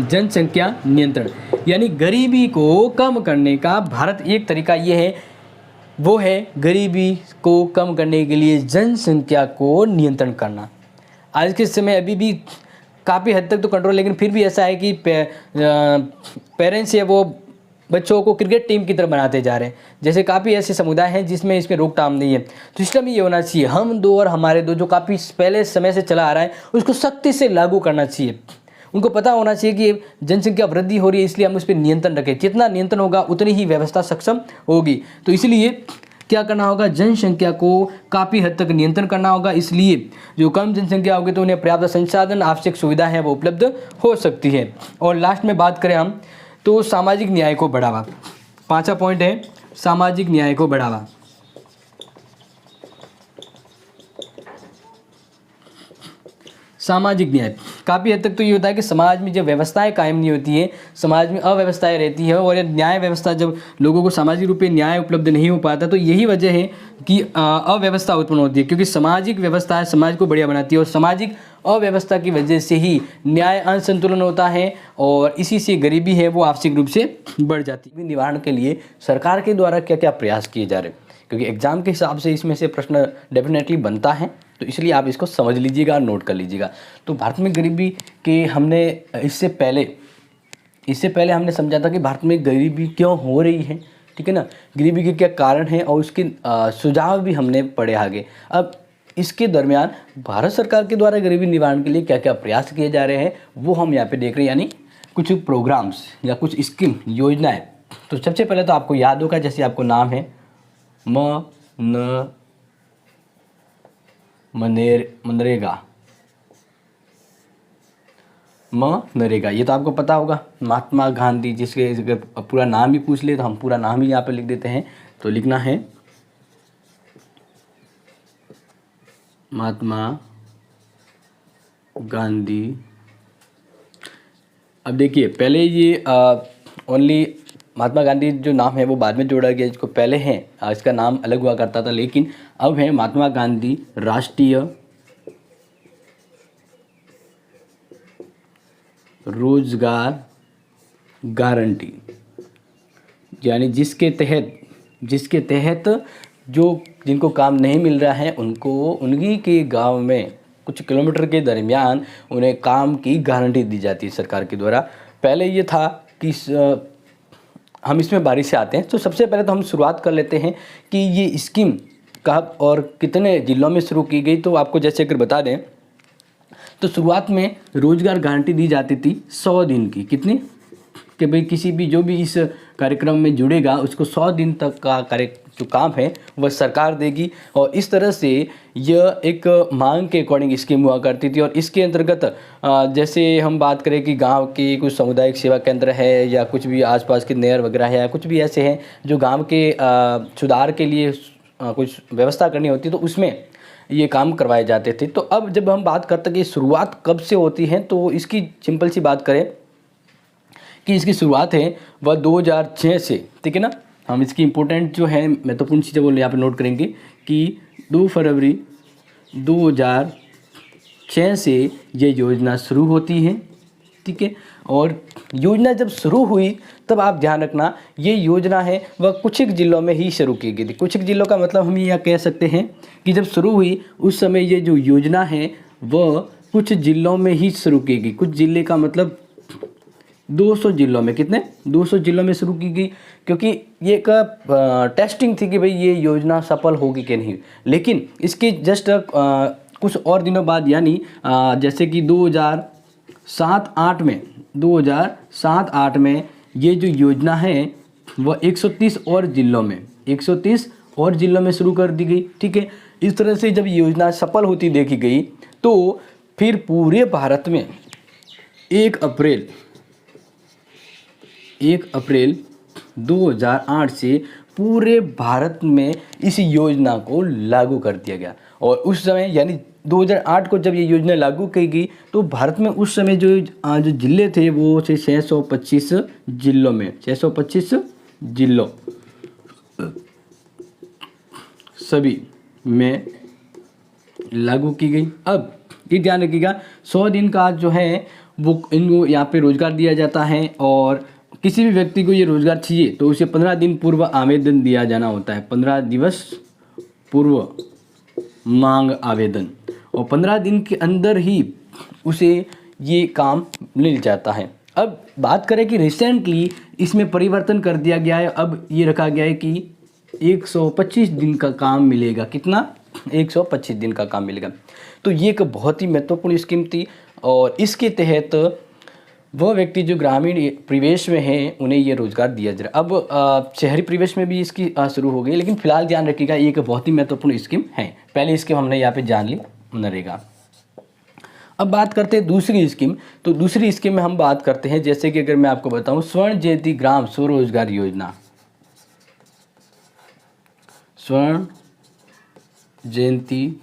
Speaker 1: जनसंख्या नियंत्रण यानी गरीबी को कम करने का भारत एक तरीका ये है, वो है गरीबी को कम करने के लिए जनसंख्या को नियंत्रण करना। आज के समय अभी भी काफ़ी हद तक तो कंट्रोल, लेकिन फिर भी ऐसा है कि पेरेंट्स है वो बच्चों को क्रिकेट टीम की तरफ बनाते जा रहे हैं। जैसे काफ़ी ऐसे समुदाय हैं जिसमें इसमें रोकथाम नहीं है। तो सिस्टम ये होना चाहिए, हम दो और हमारे दो, जो काफ़ी पहले समय से चला आ रहा है, उसको सख्ती से लागू करना चाहिए। उनको पता होना चाहिए कि जनसंख्या वृद्धि हो रही है, इसलिए हम उस पर नियंत्रण रखें। जितना नियंत्रण होगा उतनी ही व्यवस्था सक्षम होगी। तो इसलिए क्या करना होगा, जनसंख्या को काफ़ी हद तक नियंत्रण करना होगा। इसलिए जो कम जनसंख्या होगी तो उन्हें पर्याप्त संसाधन, आवश्यक सुविधा है वो उपलब्ध हो सकती है। और लास्ट में बात करें हम तो सामाजिक न्याय को बढ़ावा, 5वां पॉइंट है सामाजिक न्याय को बढ़ावा। सामाजिक न्याय काफ़ी हद तक तो ये होता है कि समाज में जब व्यवस्थाएं कायम नहीं होती है, समाज में अव्यवस्थाएं रहती है, और न्याय व्यवस्था जब लोगों को सामाजिक रूप से न्याय उपलब्ध नहीं हो पाता, तो यही वजह है कि अव्यवस्था उत्पन्न होती है। क्योंकि सामाजिक व्यवस्था समाज को बढ़िया बनाती है और सामाजिक अव्यवस्था की वजह से ही न्याय असंतुलन होता है और इसी से गरीबी है वो आवश्यक रूप से बढ़ जाती है। निवारण के लिए सरकार के द्वारा क्या क्या प्रयास किए जा रहे हैं, क्योंकि एग्जाम के हिसाब से इसमें से प्रश्न डेफिनेटली बनता है, तो इसलिए आप इसको समझ लीजिएगा, नोट कर लीजिएगा। तो भारत में गरीबी के हमने इससे पहले इससे पहले हमने समझा था कि भारत में गरीबी क्यों हो रही है, ठीक है ना, गरीबी के क्या कारण हैं और उसके सुझाव भी हमने पढ़े आगे। अब इसके दरमियान भारत सरकार के द्वारा गरीबी निवारण के लिए क्या क्या प्रयास किए जा रहे हैं वो हम यहाँ पे देख रहे हैं, यानी कुछ प्रोग्राम्स या कुछ स्कीम योजनाएं। तो सबसे पहले तो आपको याद होगा, जैसे आपको नाम है मनरेगा, ये तो आपको पता होगा। महात्मा गांधी, जिसके अगर पूरा नाम भी पूछ ले तो हम पूरा नाम ही यहाँ पे लिख देते हैं, तो लिखना है महात्मा गांधी। अब देखिए, पहले ये ओनली महात्मा गांधी जो नाम है वो बाद में जोड़ा गया, जिसको पहले है इसका नाम अलग हुआ करता था, लेकिन अब है महात्मा गांधी राष्ट्रीय रोजगार गारंटी, यानी जिसके तहत जो जिनको काम नहीं मिल रहा है उनको उन्हीं के गांव में कुछ किलोमीटर के दरमियान उन्हें काम की गारंटी दी जाती है सरकार के द्वारा। पहले ये था कि हम इसमें बारी से आते हैं। तो सबसे पहले तो हम शुरुआत कर लेते हैं कि ये स्कीम कब और कितने जिलों में शुरू की गई। तो आपको जैसे अगर बता दें तो शुरुआत में रोजगार गारंटी दी जाती थी 100 दिन की। कितनी? कि भाई किसी भी जो भी इस कार्यक्रम में जुड़ेगा उसको 100 दिन तक का जो काम है वह सरकार देगी। और इस तरह से यह एक मांग के अकॉर्डिंग स्कीम हुआ करती थी। और इसके अंतर्गत जैसे हम बात करें कि गांव के कुछ सामुदायिक सेवा केंद्र है या कुछ भी आसपास के नहर वगैरह है या कुछ भी ऐसे हैं जो गांव के सुधार के लिए कुछ व्यवस्था करनी होती है, तो उसमें ये काम करवाए जाते थे। तो अब जब हम बात करते हैं कि शुरुआत कब से होती है, तो इसकी सिंपल सी बात करें कि इसकी शुरुआत है वह 2006 से, ठीक है ना। हम इसकी इम्पोर्टेंट जो है महत्वपूर्ण चीज़ें वो यहाँ पे नोट करेंगे कि 2 फरवरी 2006 से ये योजना शुरू होती है, ठीक है। और योजना जब शुरू हुई तब आप ध्यान रखना ये योजना है वह कुछ एक जिलों में ही शुरू की गई थी। कुछ एक जिलों का मतलब हम यह कह सकते हैं कि जब शुरू हुई उस समय ये जो योजना है वह कुछ जिलों में ही शुरू की गई। कुछ जिले का मतलब 200 जिलों में, कितने 200 जिलों में शुरू की गई, क्योंकि ये एक टेस्टिंग थी कि भाई ये योजना सफल होगी कि नहीं। लेकिन इसके जस्ट कुछ और दिनों बाद, यानी जैसे कि 2007-8 में ये जो योजना है वह 130 और जिलों में शुरू कर दी गई, ठीक है। इस तरह से जब योजना सफल होती देखी गई तो फिर पूरे भारत में 1 अप्रैल 2008 से पूरे भारत में इस योजना को लागू कर दिया गया। और उस समय यानी 2008 को जब ये योजना लागू की गई तो भारत में उस समय जो जिले थे वो थे 625 जिलों में, 625 जिलों सभी में लागू की गई। अब ये ध्यान रखिएगा 100 दिन का जो है वो इनको यहाँ पे रोजगार दिया जाता है। और किसी भी व्यक्ति को ये रोजगार चाहिए तो उसे 15 दिन पूर्व आवेदन दिया जाना होता है, 15 दिवस पूर्व मांग आवेदन, और 15 दिन के अंदर ही उसे ये काम मिल जाता है। अब बात करें कि रिसेंटली इसमें परिवर्तन कर दिया गया है। अब ये रखा गया है कि 125 दिन का काम मिलेगा। कितना? 125 दिन का काम मिलेगा। तो ये एक बहुत ही महत्वपूर्ण स्कीम थी और इसके तहत वह व्यक्ति जो ग्रामीण परिवेश में है उन्हें ये रोजगार दिया जा रहा है। अब शहरी परिवेश में भी इसकी शुरू हो गई, लेकिन फिलहाल ध्यान रखिएगा ये एक बहुत ही महत्वपूर्ण स्कीम है। पहले स्कीम हमने यहाँ पे जान ली, मनरेगा। अब बात करते हैं दूसरी स्कीम। तो दूसरी स्कीम में हम बात करते हैं, जैसे कि अगर मैं आपको बताऊं, स्वर्ण जयंती ग्राम स्वरोजगार योजना। स्वर्ण जयंती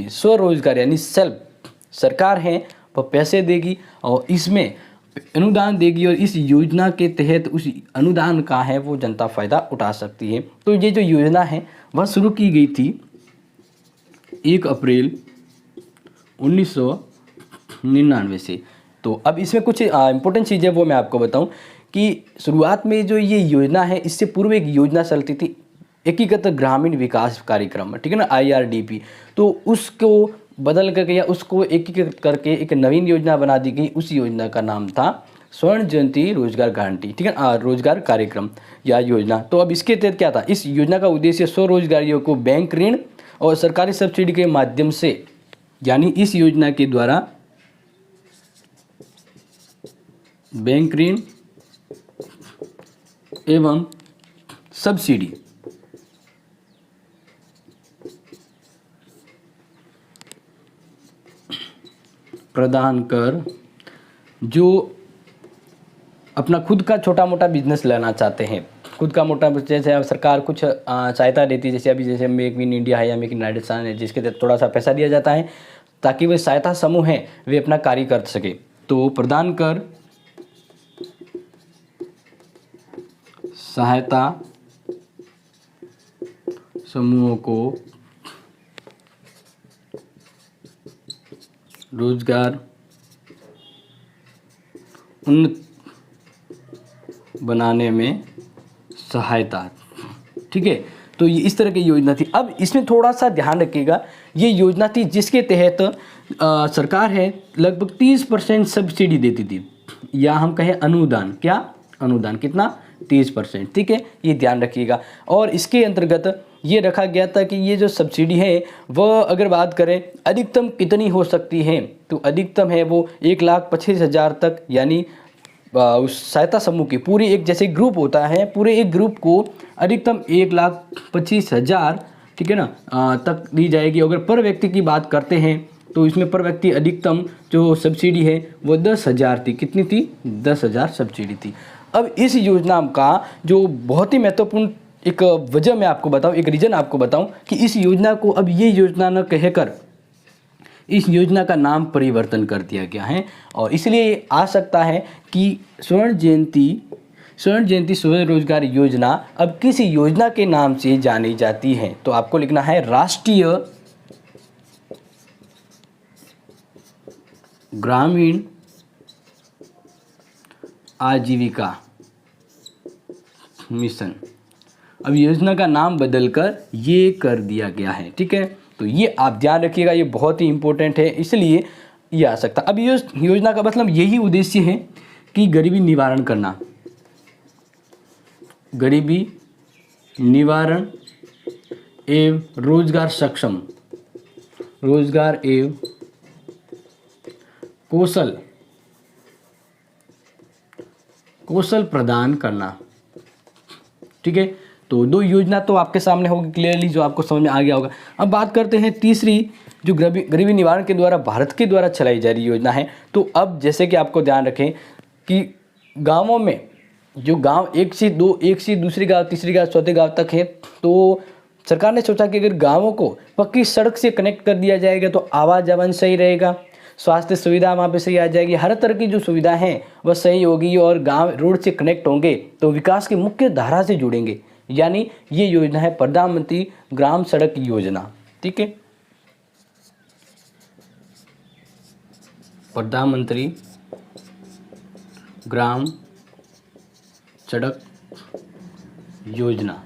Speaker 1: स्वरोजगार यानी सेल्फ, सरकार है वह पैसे देगी और इसमें अनुदान देगी और इस योजना के तहत उस अनुदान का है वो जनता फ़ायदा उठा सकती है। तो ये जो योजना है वह शुरू की गई थी 1 अप्रैल 1999 से। तो अब इसमें कुछ इम्पोर्टेंट चीज़ें वो मैं आपको बताऊं कि शुरुआत में जो ये योजना है इससे पूर्व एक योजना चलती थी एकीकृत ग्रामीण विकास कार्यक्रम, ठीक है ना, IRDP। तो उसको बदल करके या उसको एकीकृत करके एक नवीन योजना बना दी गई। उस योजना का नाम था स्वर्ण जयंती रोजगार गारंटी, ठीक है, रोजगार कार्यक्रम या योजना। तो अब इसके तहत क्या था, इस योजना का उद्देश्य स्वरोजगारियों को बैंक ऋण और सरकारी सब्सिडी के माध्यम से, यानी इस योजना के द्वारा बैंक ऋण एवं सब्सिडी प्रदान कर जो अपना खुद का छोटा मोटा बिजनेस लेना चाहते हैं, खुद का मोटा, जैसे अब सरकार कुछ सहायता देती है, जैसे अभी जैसे मेक इन इंडिया है या मेक इन राजस्थान है, जिसके तहत थोड़ा सा पैसा दिया जाता है ताकि वे सहायता समूह हैं वे अपना कार्य कर सके। तो प्रदान कर सहायता समूहों को रोजगार उन्नत बनाने में सहायता, ठीक है। तो ये इस तरह की योजना थी। अब इसमें थोड़ा सा ध्यान रखिएगा, ये योजना थी जिसके तहत सरकार है लगभग 30% सब्सिडी देती थी, या हम कहें अनुदान, क्या अनुदान, कितना 30%, ठीक है, ये ध्यान रखिएगा। और इसके अंतर्गत ये रखा गया था कि ये जो सब्सिडी है वह अगर बात करें अधिकतम कितनी हो सकती है, तो अधिकतम है वो 1,25,000 तक, यानी उस सहायता समूह की पूरी एक, जैसे ग्रुप होता है, पूरे एक ग्रुप को अधिकतम 1,25,000, ठीक है ना, तक दी जाएगी। अगर पर व्यक्ति की बात करते हैं तो इसमें पर व्यक्ति अधिकतम जो सब्सिडी है वो 10,000 थी। कितनी थी? 10,000 सब्सिडी थी। अब इस योजना का जो बहुत ही महत्वपूर्ण एक वजह मैं आपको बताऊं, एक रीज़न आपको बताऊं कि इस योजना को अब ये योजना न कहकर इस योजना का नाम परिवर्तन कर दिया गया है, और इसलिए आ सकता है कि स्वर्ण जयंती स्वरोजगार योजना अब किसी योजना के नाम से जानी जाती है। तो आपको लिखना है राष्ट्रीय ग्रामीण आजीविका मिशन। अब योजना का नाम बदलकर ये कर दिया गया है, ठीक है। तो ये आप ध्यान रखिएगा, ये बहुत ही इंपॉर्टेंट है, इसलिए ये आ सकता। अब ये योजना का मतलब यही उद्देश्य है कि गरीबी निवारण करना, गरीबी निवारण एवं रोजगार सक्षम, रोजगार एवं कौशल प्रदान करना, ठीक है। तो दो योजना तो आपके सामने होगी क्लियरली, जो आपको समझ में आ गया होगा। अब बात करते हैं तीसरी, जो गरीबी निवारण के द्वारा भारत के द्वारा चलाई जा रही योजना है। तो अब जैसे कि आपको ध्यान रखें कि गांवों में जो गांव एक से दूसरी गांव, तीसरी गांव, चौथे गांव तक है, तो सरकार ने सोचा कि अगर गांवों को पक्की सड़क से कनेक्ट कर दिया जाएगा तो आवाजावन सही रहेगा, स्वास्थ्य सुविधा वहाँ पे सही आ जाएगी, हर तरह की जो सुविधा है वह सही होगी, और गांव रोड से कनेक्ट होंगे तो विकास की मुख्य धारा से जुड़ेंगे। यानी ये योजना है प्रधानमंत्री ग्राम सड़क योजना, ठीक है, प्रधानमंत्री ग्राम सड़क योजना।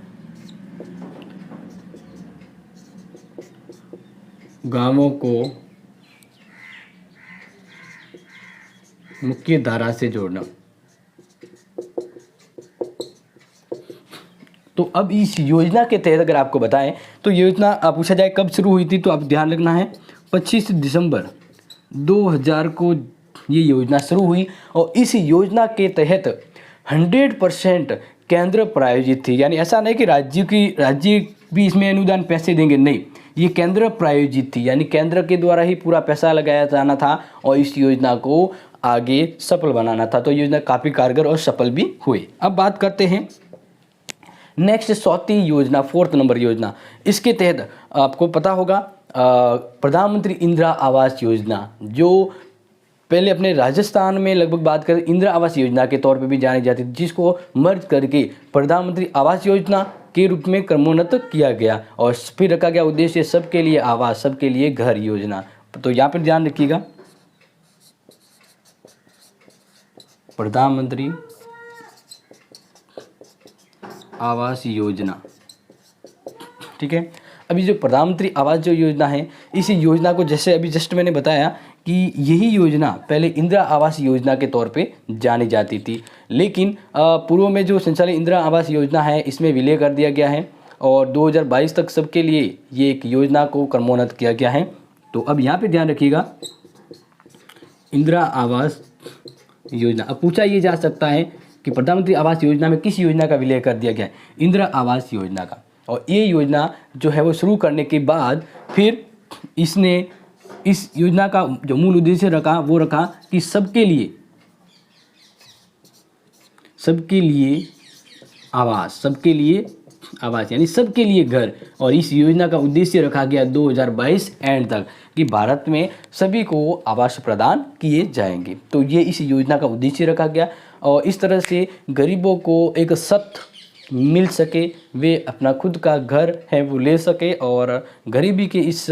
Speaker 1: गांवों को मुख्य धारा से जोड़ना। तो अब इस योजना के तहत अगर आपको बताएं तो योजना पूछा जाए कब शुरू हुई थी, तो आप ध्यान रखना है 25 दिसंबर 2000 को ये योजना शुरू हुई, और इस योजना के तहत 100% केंद्र प्रायोजित थी। यानी ऐसा नहीं कि राज्य भी इसमें अनुदान पैसे देंगे, नहीं, ये केंद्र प्रायोजित थी, यानी केंद्र के द्वारा ही पूरा पैसा लगाया जाना था और इस योजना को आगे सफल बनाना था। तो योजना काफ़ी कारगर और सफल भी हुई। अब बात करते हैं नेक्स्ट चौथी योजना, 4th नंबर योजना। इसके तहत आपको पता होगा प्रधानमंत्री इंदिरा आवास योजना, जो पहले अपने राजस्थान में लगभग बात करें इंदिरा आवास योजना के तौर पे भी जानी जाती थी, जिसको मर्ज करके प्रधानमंत्री आवास योजना के रूप में क्रमोन्नत किया गया, और फिर रखा गया उद्देश्य सबके लिए आवास, सबके लिए घर योजना। तो यहाँ पर ध्यान रखिएगा, प्रधानमंत्री आवास योजना, ठीक है। अभी जो प्रधानमंत्री आवास जो योजना है, इस योजना को जैसे अभी जस्ट मैंने बताया कि यही योजना पहले इंदिरा आवास योजना के तौर पे जानी जाती थी, लेकिन पूर्व में जो संचालित इंदिरा आवास योजना है इसमें विलय कर दिया गया है और 2022 तक सबके लिए ये एक योजना को क्रमोन्नत किया गया है। तो अब यहाँ पे ध्यान रखिएगा, इंदिरा आवास योजना। अब पूछा ये जा सकता है कि प्रधानमंत्री आवास योजना में किस योजना का विलय कर दिया गया है? इंदिरा आवास योजना का। और ये योजना जो है वो शुरू करने के बाद फिर इसने इस योजना का जो मूल उद्देश्य रखा वो रखा कि सबके लिए आवास यानी सबके लिए घर। और इस योजना का उद्देश्य रखा गया 2022 एंड तक कि भारत में सभी को आवास प्रदान किए जाएंगे। तो ये इस योजना का उद्देश्य रखा गया और इस तरह से गरीबों को एक सख्त मिल सके, वे अपना खुद का घर है वो ले सके और गरीबी के इस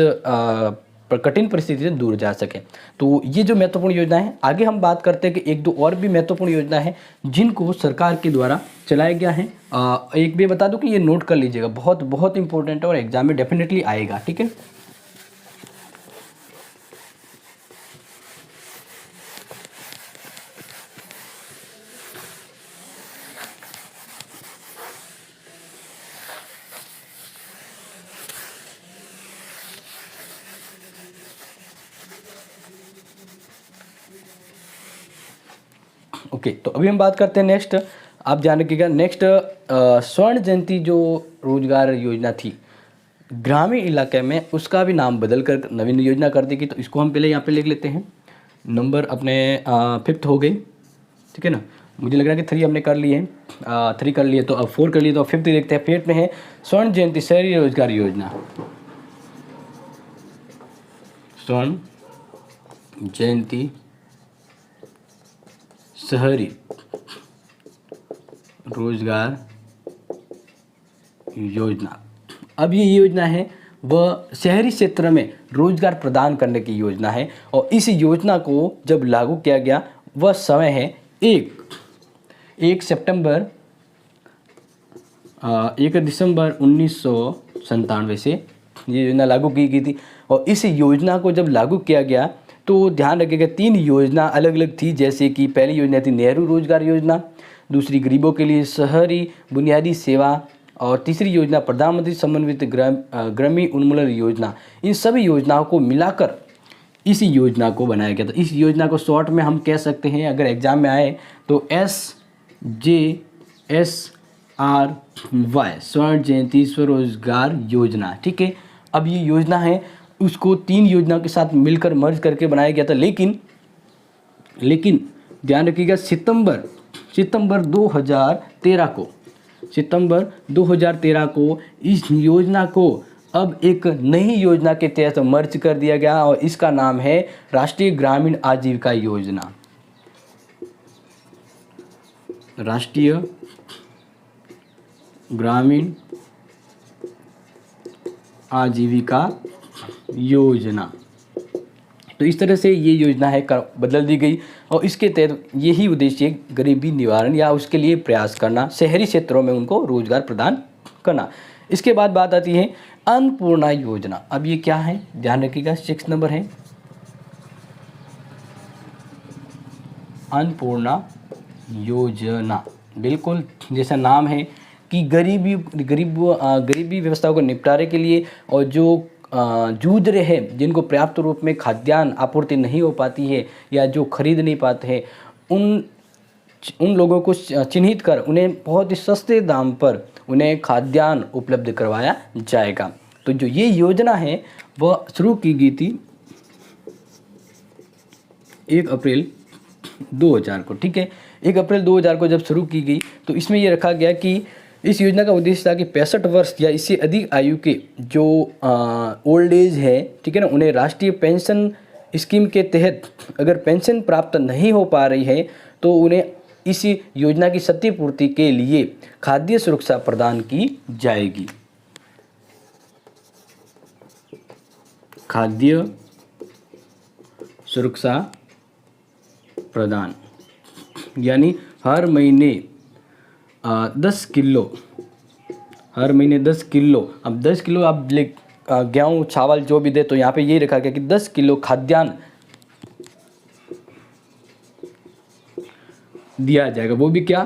Speaker 1: कठिन परिस्थिति से दूर जा सके। तो ये जो महत्वपूर्ण योजना है, आगे हम बात करते हैं कि एक दो और भी महत्वपूर्ण योजना है जिनको सरकार के द्वारा चलाया गया है। एक भी बता दूं कि ये नोट कर लीजिएगा, बहुत बहुत इंपॉर्टेंट है और एग्जाम में डेफिनेटली आएगा, ठीक है। ओके, तो अभी हम बात करते हैं नेक्स्ट। आप ध्यान रखिएगा, नेक्स्ट स्वर्ण जयंती जो रोजगार योजना थी ग्रामीण इलाके में, उसका भी नाम बदल कर नवीन योजना कर देगी। तो इसको हम पहले यहाँ पे लिख लेते हैं। नंबर अपने 5th हो गई, ठीक है ना। मुझे लग रहा है कि 3 हमने कर लिए हैं, 3 कर लिए, तो अब 4 कर लिए, तो 5th देखते हैं। 5th में है स्वर्ण जयंती शहरी रोजगार योजना। स्वर्ण जयंती शहरी रोजगार योजना। अब ये योजना है वह शहरी क्षेत्र में रोजगार प्रदान करने की योजना है और इस योजना को जब लागू किया गया वह समय है 1 दिसंबर 1997 से ये योजना लागू की गई थी। और इस योजना को जब लागू किया गया तो ध्यान रखिएगा 3 योजना अलग अलग थी, जैसे कि पहली योजना थी नेहरू रोजगार योजना, दूसरी गरीबों के लिए शहरी बुनियादी सेवा और तीसरी योजना प्रधानमंत्री समन्वित ग्रामीण उन्मूलन योजना। इन सभी योजनाओं को मिलाकर इस योजना को बनाया गया था। इस योजना को शॉर्ट में हम कह सकते हैं, अगर एग्जाम में आए तो SJSRY, स्वर्ण जयंती स्वरोजगार योजना, ठीक है। अब ये योजना है उसको 3 योजना के साथ मिलकर मर्ज करके बनाया गया था, लेकिन ध्यान रखिएगा सितंबर 2013 को इस योजना को अब एक नई योजना के तहत मर्ज कर दिया गया और इसका नाम है राष्ट्रीय ग्रामीण आजीविका योजना। राष्ट्रीय ग्रामीण आजीविका योजना। तो इस तरह से ये योजना है बदल दी गई और इसके तहत यही उद्देश्य गरीबी निवारण या उसके लिए प्रयास करना, शहरी क्षेत्रों में उनको रोजगार प्रदान करना। इसके बाद बात आती है अन्नपूर्णा योजना। अब ये क्या है, ध्यान रखिएगा, 6 नंबर है अन्नपूर्णा योजना। बिल्कुल जैसा नाम है कि गरीबी व्यवस्था को निपटारे के लिए और जो जूझ रहे हैं, जिनको पर्याप्त रूप में खाद्यान्न आपूर्ति नहीं हो पाती है या जो खरीद नहीं पाते हैं, उन लोगों को चिन्हित कर उन्हें बहुत ही सस्ते दाम पर उन्हें खाद्यान्न उपलब्ध करवाया जाएगा। तो जो ये योजना है वह शुरू की गई थी 1 अप्रैल 2000 को, ठीक है। 1 अप्रैल 2000 को जब शुरू की गई तो इसमें ये रखा गया कि इस योजना का उद्देश्य था कि 65 वर्ष या इससे अधिक आयु के जो ओल्ड एज है, ठीक है ना, उन्हें राष्ट्रीय पेंशन स्कीम के तहत अगर पेंशन प्राप्त नहीं हो पा रही है तो उन्हें इस योजना की क्षतिपूर्ति के लिए खाद्य सुरक्षा प्रदान की जाएगी। खाद्य सुरक्षा प्रदान यानी हर महीने 10 किलो हर महीने 10 किलो। अब 10 किलो आप गेहूँ चावल जो भी दे, तो यहाँ पे ये रखा गया कि 10 किलो खाद्यान्न दिया जाएगा, वो भी क्या,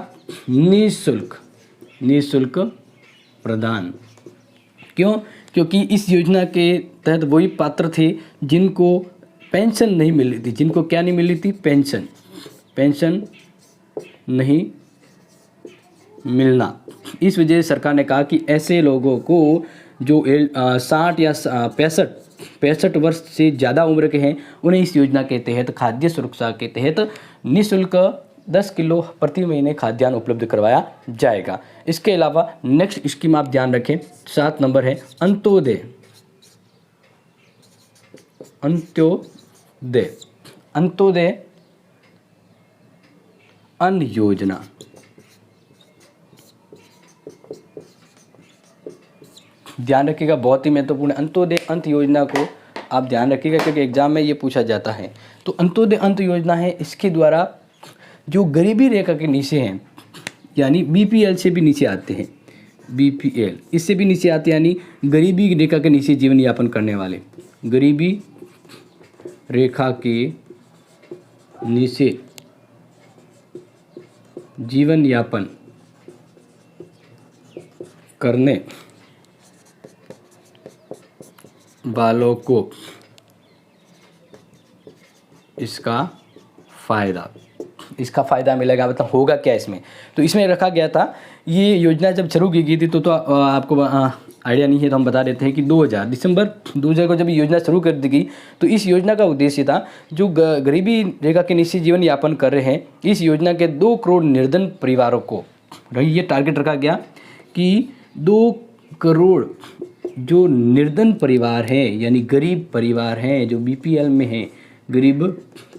Speaker 1: निःशुल्क, निःशुल्क प्रदान। क्यों? क्योंकि इस योजना के तहत वही पात्र थे जिनको पेंशन नहीं मिली थी। जिनको क्या नहीं मिली थी? पेंशन, पेंशन नहीं मिलना। इस वजह से सरकार ने कहा कि ऐसे लोगों को जो 60 या 65 वर्ष से ज़्यादा उम्र के हैं, उन्हें इस योजना के तहत खाद्य सुरक्षा के तहत निःशुल्क 10 किलो प्रति महीने खाद्यान्न उपलब्ध करवाया जाएगा। इसके अलावा नेक्स्ट स्कीम आप ध्यान रखें, 7 नंबर है अंत्योदय। अंत्योदय, अंत्योदय अन्न योजना। ध्यान रखिएगा, बहुत ही महत्वपूर्ण। अंत्योदय अंत योजना को आप ध्यान रखिएगा क्योंकि एग्जाम में ये पूछा जाता है। तो अंत्योदय अंत योजना है, इसके द्वारा जो गरीबी रेखा के नीचे हैं, यानी बीपीएल से भी नीचे आते हैं, बीपीएल इससे भी नीचे आते हैं, यानी गरीबी रेखा के नीचे जीवन यापन करने वाले, गरीबी रेखा के नीचे जीवन यापन करने वालों को इसका फ़ायदा मिलेगा। मतलब होगा क्या इसमें? तो इसमें रखा गया था, ये योजना जब शुरू की गई थी तो आपको आइडिया नहीं है तो हम बता देते हैं कि दिसंबर 2000 को जब ये योजना शुरू कर दी गई, तो इस योजना का उद्देश्य था जो गरीबी रेखा के नीचे जीवन यापन कर रहे हैं, इस योजना के 2 करोड़ निर्धन परिवारों को ये टारगेट रखा गया कि 2 करोड़ जो निर्धन परिवार हैं, यानी गरीब परिवार हैं, जो बीपीएल में हैं, गरीब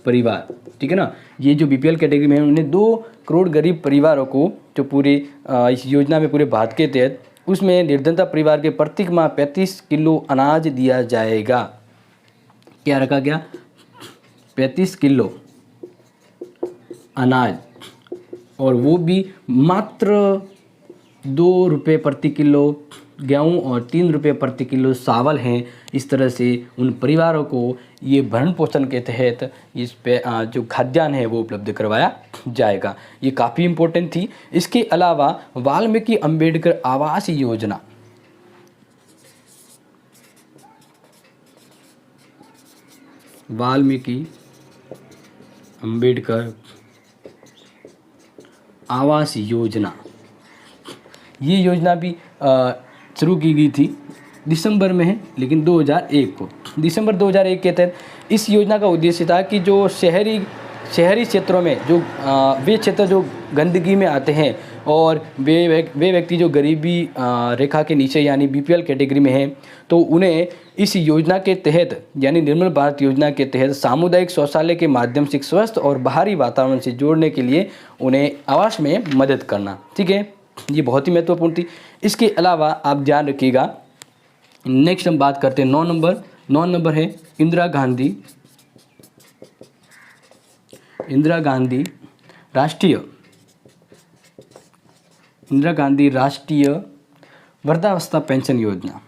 Speaker 1: परिवार, ठीक है ना, ये जो बीपीएल कैटेगरी में है, उन्हें 2 करोड़ गरीब परिवारों को जो पूरे इस योजना में पूरे भारत के तहत, उसमें निर्धनता परिवार के प्रत्येक माह 35 किलो अनाज दिया जाएगा। क्या रखा गया? 35 किलो अनाज, और वो भी मात्र 2 रुपये प्रति किलो गेहूँ और 3 रुपये प्रति किलो चावल हैं। इस तरह से उन परिवारों को ये भरण पोषण के तहत इस पे जो खाद्यान्न है वो उपलब्ध करवाया जाएगा। ये काफ़ी इम्पोर्टेंट थी। इसके अलावा वाल्मीकि अंबेडकर आवास योजना, वाल्मीकि अंबेडकर आवास योजना, ये योजना भी शुरू की गई थी, दिसंबर में है, लेकिन 2001 को, दिसंबर 2001 के तहत इस योजना का उद्देश्य था कि जो शहरी क्षेत्रों में जो वे क्षेत्र जो गंदगी में आते हैं और वे व्यक्ति जो गरीबी रेखा के नीचे यानी बीपीएल कैटेगरी में हैं, तो उन्हें इस योजना के तहत यानी निर्मल भारत योजना के तहत सामुदायिक शौचालय के माध्यम से स्वस्थ और बाहरी वातावरण से जोड़ने के लिए उन्हें आवास में मदद करना। ठीक है, ये बहुत ही महत्वपूर्ण थी। इसके अलावा आप ध्यान रखिएगा, नेक्स्ट हम बात करते हैं 9 नंबर है इंदिरा गांधी राष्ट्रीय वृद्धावस्था पेंशन योजना।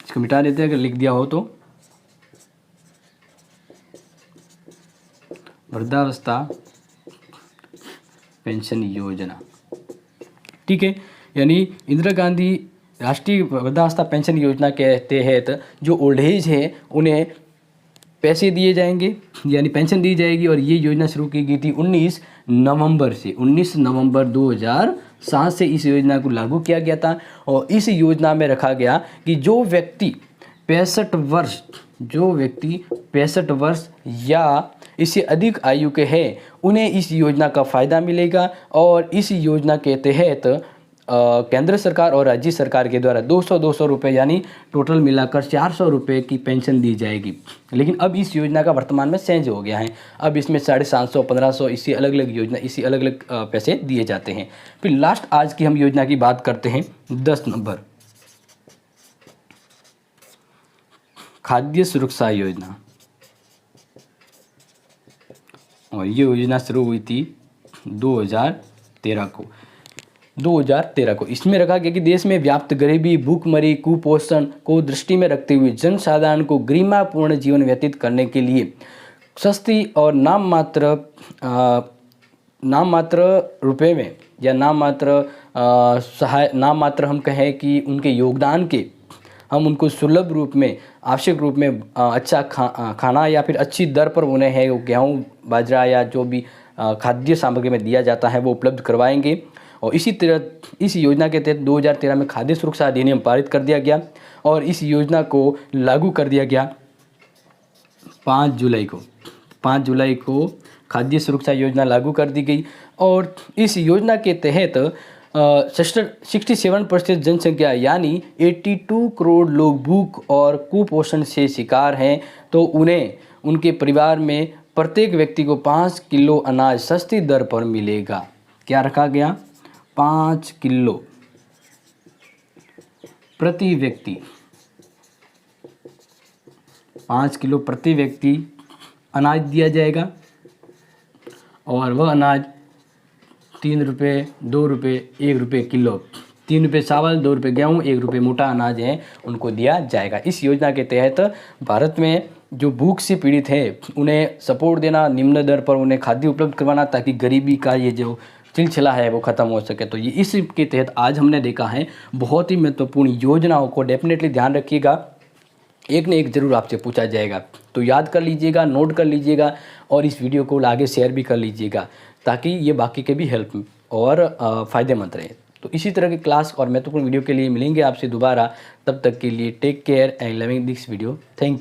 Speaker 1: इसको मिटा देते हैं अगर लिख दिया हो तो, वृद्धावस्था पेंशन योजना। ठीक है, यानी इंदिरा गांधी राष्ट्रीय वृद्धावस्था पेंशन योजना के तहत जो ओल्ड एज है उन्हें पैसे दिए जाएंगे यानी पेंशन दी जाएगी। और ये योजना शुरू की गई थी 19 नवंबर 2007 से इस योजना को लागू किया गया था। और इस योजना में रखा गया कि जो व्यक्ति 65 वर्ष या इससे अधिक आयु के हैं उन्हें इस योजना का फ़ायदा मिलेगा। और इस योजना के तहत केंद्र सरकार और राज्य सरकार के द्वारा 200 रुपये यानी टोटल मिलाकर 400 रुपये की पेंशन दी जाएगी। लेकिन अब इस योजना का वर्तमान में चेंज हो गया है, अब इसमें 750, 1500 इसी अलग अलग योजना इसी अलग अलग पैसे दिए जाते हैं। फिर लास्ट आज की हम योजना की बात करते हैं 10 नंबर, खाद्य सुरक्षा योजना। और ये योजना शुरू हुई थी 2013 को। 2013 को। इसमें रखा गया कि देश में व्याप्त गरीबी, भूखमरी, कुपोषण को दृष्टि में रखते हुए जनसाधारण को गरिमापूर्ण जीवन व्यतीत करने के लिए सस्ती और नाममात्र रुपए में या नाममात्र हम कहें कि उनके योगदान के हम उनको सुलभ रूप में, आवश्यक रूप में अच्छा खाना या फिर अच्छी दर पर उन्हें है गेहूँ, बाजरा या जो भी खाद्य सामग्री में दिया जाता है वो उपलब्ध करवाएंगे। और इसी तरह इस योजना के तहत 2013 में खाद्य सुरक्षा अधिनियम पारित कर दिया गया और इस योजना को लागू कर दिया गया 5 जुलाई को खाद्य सुरक्षा योजना लागू कर दी गई। और इस योजना के तहत 67% जनसंख्या यानी 82 करोड़ लोग भूख और कुपोषण से शिकार हैं, तो उन्हें उनके परिवार में प्रत्येक व्यक्ति को 5 किलो अनाज सस्ती दर पर मिलेगा। क्या रखा गया? 5 किलो प्रति व्यक्ति, 5 किलो प्रति व्यक्ति अनाज दिया जाएगा। और वह अनाज 3 रुपये, 2 रुपये, 1 रुपये किलो, 3 रुपये चावल, 2 रुपये गेहूँ, 1 रुपये मोटा अनाज है उनको दिया जाएगा। इस योजना के तहत भारत में जो भूख से पीड़ित है उन्हें सपोर्ट देना, निम्न दर पर उन्हें खाद्य उपलब्ध करवाना, ताकि गरीबी का ये जो सिलसिला है वो ख़त्म हो सके। तो ये इसके तहत आज हमने देखा है बहुत ही महत्वपूर्ण योजनाओं को डेफिनेटली ध्यान रखिएगा, एक न एक ज़रूर आपसे पूछा जाएगा। तो याद कर लीजिएगा, नोट कर लीजिएगा और इस वीडियो को आगे शेयर भी कर लीजिएगा ताकि ये बाकी के भी हेल्प और फ़ायदेमंद रहे। तो इसी तरह के क्लास और महत्वपूर्ण वीडियो के लिए मिलेंगे आपसे दोबारा। तब तक के लिए take care and loving this video. Thank you.